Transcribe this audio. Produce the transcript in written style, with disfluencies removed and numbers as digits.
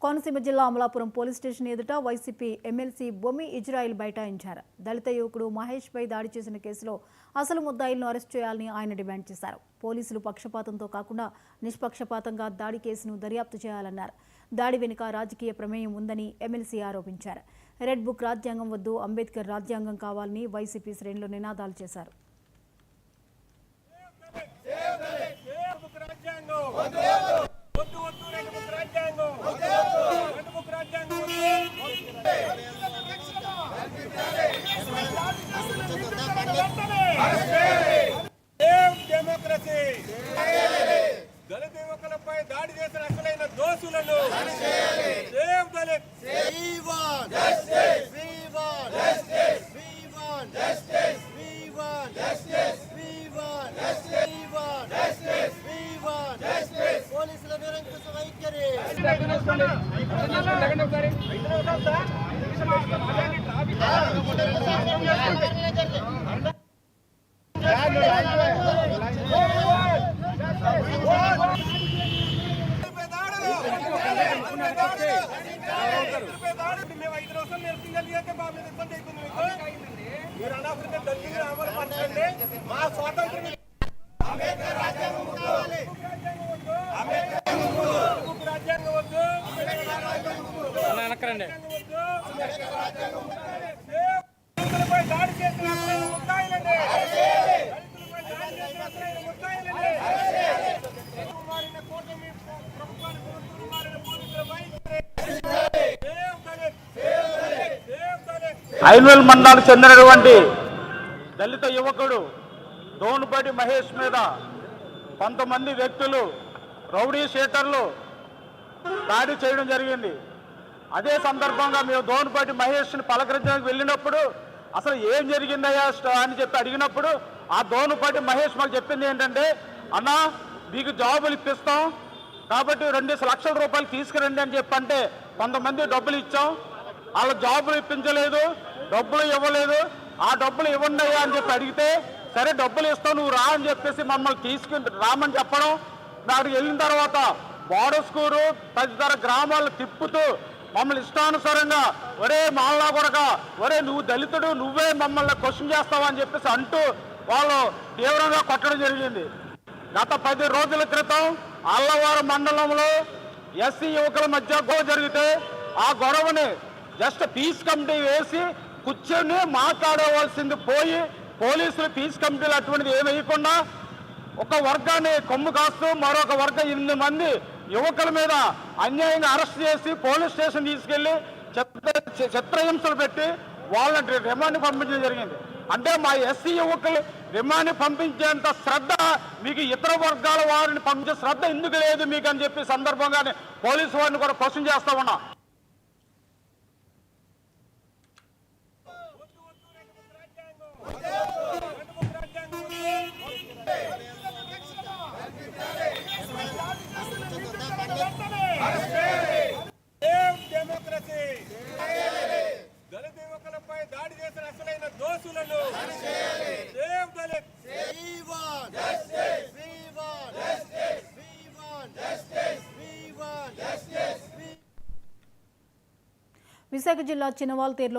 కోనసీమ జిల్లా Amalapuram police station ఎదుట YCP MLC Bommi Israel బైఠాయించారు. దళిత యువకుడు మహేష్ పై దాడి చేసిన కేసులో అసలు ముద్దాయిలను అరెస్ట్ చేయాలని ఆయన డిమాండ్ చేశారు. పోలీసులు పక్షపాతంతో కాకుండా నిష్పక్షపాతంగా దాడి కేసును దర్యాప్తు చేయాలన్నారు. దాడి వెనుక రాజకీయ ప్రమేయం ఉందని ఎమ్మెల్సీ ఆరోపించారు. రెడ్ బుక్ రాజ్యాంగం వద్దు, అంబేద్కర్ రాజ్యాంగం కావాలని వైసీపీ శ్రేణులు నినాదాలు చేశారు. దళిత యువకులపై దాడి చేసిన అసలైన దోషులను పోలీసుల నిరంకుశ వైఖరి మేము 5 రోజులు నిరసన మా మీద ఇబ్బంది అయిపోయింది. మీరు అనాఫ్రికా దళితులు అమలు పరచండి. మా స్వాతంత్రం రాజ్యాంగం వద్దు, దాడి చేసిన ముద్దాయిలండి. ఐన్వెల్ మండలానికి చెందినటువంటి దళిత యువకుడు దోనుపాటి మహేష్ మీద కొంతమంది వ్యక్తులు రౌడీ షీటర్లు దాడి చేయడం జరిగింది. అదే సందర్భంగా మేము దోనుపాటి మహేష్ని పలకరించడానికి వెళ్ళినప్పుడు అసలు ఏం జరిగిందయ్యా అని చెప్పి అడిగినప్పుడు ఆ దోనుపాటి మహేష్ మాకు చెప్పింది ఏంటంటే, అన్నా మీకు జాబులు ఇప్పిస్తాం కాబట్టి 2 లక్షల రూపాయలు తీసుకురండి అని చెప్పంటే కొంతమంది డబ్బులు ఇచ్చాం. వాళ్ళ జాబులు ఇప్పించలేదు, డబ్బులు ఇవ్వలేదు. ఆ డబ్బులు ఇవ్వండి అయ్యా అని చెప్పి అడిగితే సరే డబ్బులు ఇస్తావు నువ్వు రా అని చెప్పేసి మమ్మల్ని తీసుకుని రామని చెప్పడం. అక్కడికి వెళ్ళిన తర్వాత బోడస్కూరు తదితర గ్రామాలు తిప్పుతూ మమ్మల్ని ఇష్టానుసారంగా ఒరే మాల్లా కొడక, ఒరే నువ్వు దళితుడు, నువ్వే మమ్మల్ని క్వశ్చన్ చేస్తావు అని చెప్పేసి అంటూ వాళ్ళు తీవ్రంగా కొట్టడం జరిగింది. గత 10 రోజుల క్రితం అల్లవారం మండలంలో ఎస్సీ యువకుల మధ్య గొడవ జరిగితే ఆ గొడవని జస్ట్ పీస్ కమిటీ వేసి కూర్చొని మాట్లాడవలసింది పోయి పోలీసులు పీస్ కమిటీలు అటువంటిది ఏమి వేయకుండా ఒక వర్గాన్ని కొమ్ము కాస్తూ మరొక వర్గం 8 మంది యువకుల మీద అన్యాయంగా అరెస్ట్ చేసి పోలీస్ స్టేషన్ తీసుకెళ్లి చిత్రహింసలు పెట్టి వాళ్ళని రిమాండ్ పంపించడం జరిగింది. అంటే మా ఎస్సీ యువకులు రిమాండ్ పంపించేంత శ్రద్ధ మీకు ఇతర వర్గాల వారిని పంపించే శ్రద్ధ ఎందుకు లేదు మీకు అని చెప్పి సందర్భంగానే పోలీసు వారిని కూడా క్వశ్చన్ చేస్తా ఉన్నా. దళిత యువకులపై దాడి చేసిన అసలైన దోషులను విశాఖ జిల్లా చినవాల్తేరులో